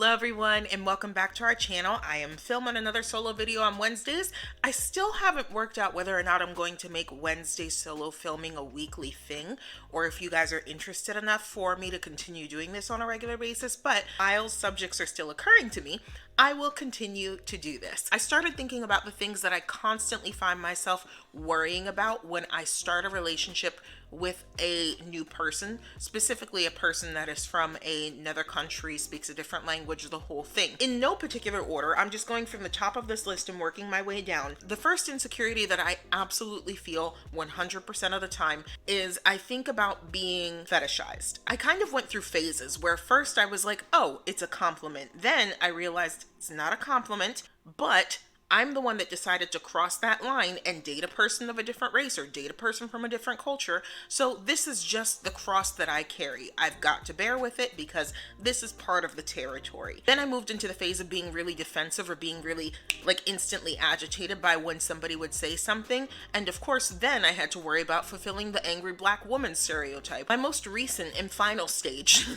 Hello everyone and welcome back to our channel. I am filming another solo video on Wednesdays. I still haven't worked out whether or not I'm going to make Wednesday solo filming a weekly thing, or if you guys are interested enough for me to continue doing this on a regular basis, but while subjects are still occurring to me, I will continue to do this. I started thinking about the things that I constantly find myself worrying about when I start a relationship with a new person, specifically a person that is from another country, speaks a different language, the whole thing. In no particular order, I'm just going from the top of this list and working my way down. The first insecurity that I absolutely feel 100% of the time is I think about being fetishized. I kind of went through phases where first I was like, oh, it's a compliment. Then I realized it's not a compliment, but I'm the one that decided to cross that line and date a person of a different race or date a person from a different culture. So this is just the cross that I carry. I've got to bear with it because this is part of the territory. Then I moved into the phase of being really defensive or being really like instantly agitated by when somebody would say something. And of course, then I had to worry about fulfilling the angry black woman stereotype. My most recent and final stage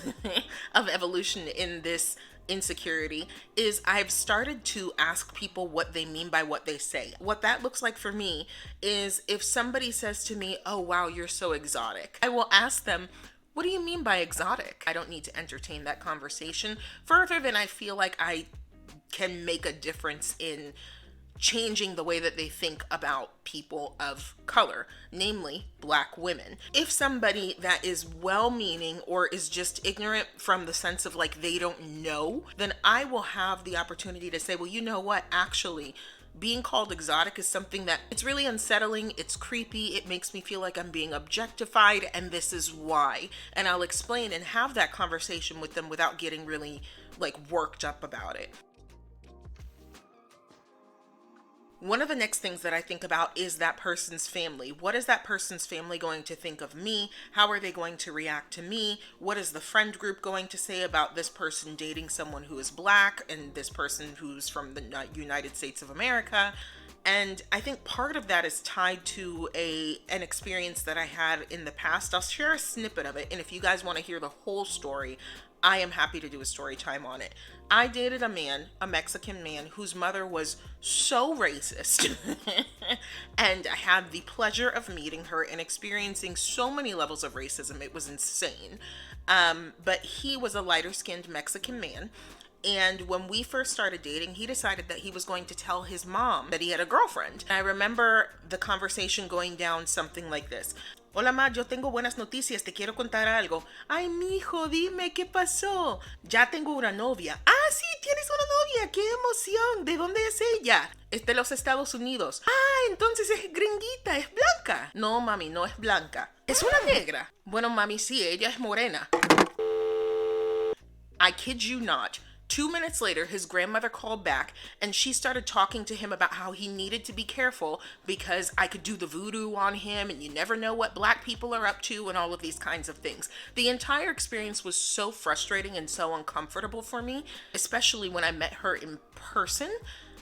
of evolution in this insecurity is I've started to ask people what they mean by what they say. What that looks like for me is if somebody says to me, oh wow, you're so exotic, I will ask them, what do you mean by exotic? I don't need to entertain that conversation further than I feel like I can make a difference in changing the way that they think about people of color, namely black women. If somebody that is well-meaning or is just ignorant from the sense of like they don't know, then I will have the opportunity to say, well, you know what, actually being called exotic is something that it's really unsettling, it's creepy, it makes me feel like I'm being objectified, and this is why. And I'll explain and have that conversation with them without getting really like worked up about it. One of the next things that I think about is that person's family. What is that person's family going to think of me? How are they going to react to me? What is the friend group going to say about this person dating someone who is black and this person who's from the United States of America? And I think part of that is tied to an experience that I had in the past. I'll share a snippet of it, and if you guys want to hear the whole story, I am happy to do a story time on it. I dated a man, a Mexican man, whose mother was so racist. And I had the pleasure of meeting her and experiencing so many levels of racism. It was insane. But he was a lighter-skinned Mexican man. And when we first started dating, he decided that he was going to tell his mom that he had a girlfriend. And I remember the conversation going down something like this. Hola ma, yo tengo buenas noticias, te quiero contar algo. Ay, mijo, dime qué pasó. Ya tengo una novia. Ah, sí, tienes una novia, qué emoción. ¿De dónde es ella? Es de los Estados Unidos. Ah, entonces es gringuita, es blanca. No, mami, no es blanca. Es una negra. Bueno, mami, sí, ella es morena. I kid you not. 2 minutes later, his grandmother called back and she started talking to him about how he needed to be careful because I could do the voodoo on him and you never know what black people are up to and all of these kinds of things. The entire experience was so frustrating and so uncomfortable for me, especially when I met her in person.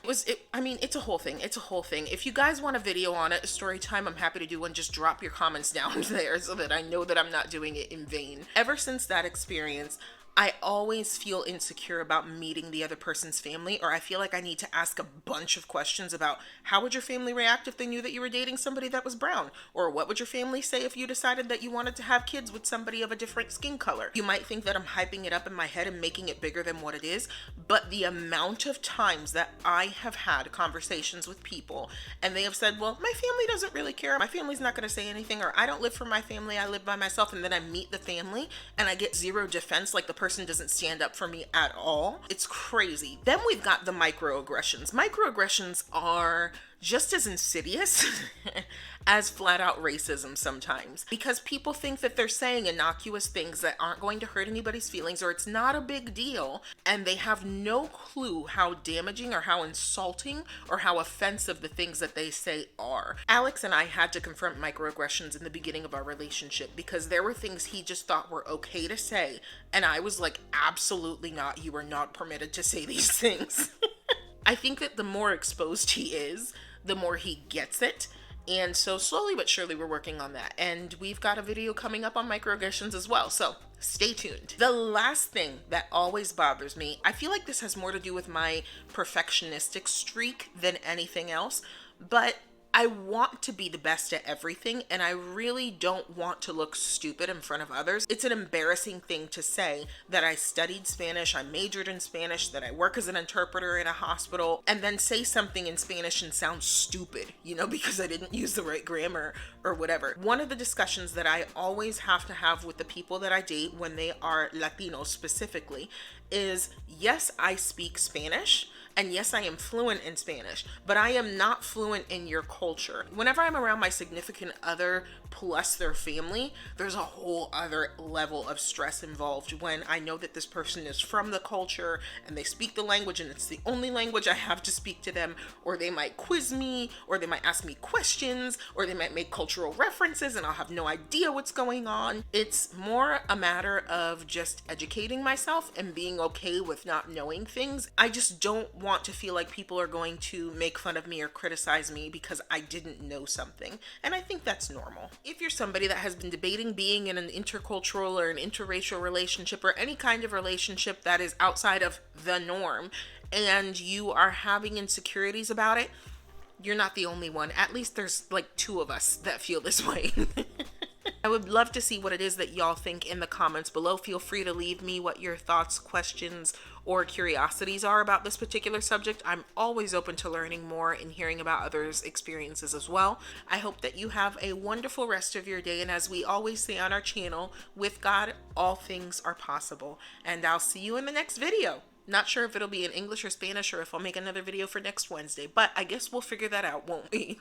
It's a whole thing. It's a whole thing. If you guys want a video on it, a story time, I'm happy to do one. Just drop your comments down there so that I know that I'm not doing it in vain. Ever since that experience, I always feel insecure about meeting the other person's family, or I feel like I need to ask a bunch of questions about how would your family react if they knew that you were dating somebody that was brown? Or what would your family say if you decided that you wanted to have kids with somebody of a different skin color? You might think that I'm hyping it up in my head and making it bigger than what it is, but the amount of times that I have had conversations with people and they have said, well, my family doesn't really care. My family's not going to say anything, or I don't live for my family, I live by myself. And then I meet the family and I get zero defense, like the person doesn't stand up for me at all. It's crazy. Then we've got the microaggressions. Microaggressions are just as insidious as flat out racism sometimes, because people think that they're saying innocuous things that aren't going to hurt anybody's feelings, or it's not a big deal, and they have no clue how damaging or how insulting or how offensive the things that they say are. Alex and I had to confront microaggressions in the beginning of our relationship because there were things he just thought were okay to say, and I was like, absolutely not. You are not permitted to say these things. I think that the more exposed he is, the more he gets it. And so slowly but surely we're working on that. And we've got a video coming up on microaggressions as well. So Stay tuned. The last thing that always bothers me, I feel like this has more to do with my perfectionistic streak than anything else, but I want to be the best at everything, and I really don't want to look stupid in front of others. It's an embarrassing thing to say that I studied Spanish, I majored in Spanish, that I work as an interpreter in a hospital, and then say something in Spanish and sound stupid, because I didn't use the right grammar or whatever. One of the discussions that I always have to have with the people that I date when they are Latinos specifically is, yes, I speak Spanish. And yes, I am fluent in Spanish, but I am not fluent in your culture. Whenever I'm around my significant other plus their family, there's a whole other level of stress involved when I know that this person is from the culture and they speak the language and it's the only language I have to speak to them, or they might quiz me, or they might ask me questions, or they might make cultural references and I'll have no idea what's going on. It's more a matter of just educating myself and being okay with not knowing things. I just don't want to feel like people are going to make fun of me or criticize me because I didn't know something. And I think that's normal. If you're somebody that has been debating being in an intercultural or an interracial relationship or any kind of relationship that is outside of the norm, and you are having insecurities about it, you're not the only one. At least there's like 2 of us that feel this way. I would love to see what it is that y'all think in the comments below. Feel free to leave me what your thoughts, questions, or curiosities are about this particular subject. I'm always open to learning more and hearing about others' experiences as well. I hope that you have a wonderful rest of your day, and as we always say on our channel, with God, all things are possible. And I'll see you in the next video. Not sure if it'll be in English or Spanish or if I'll make another video for next Wednesday, but I guess we'll figure that out, won't we?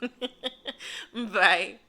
Bye.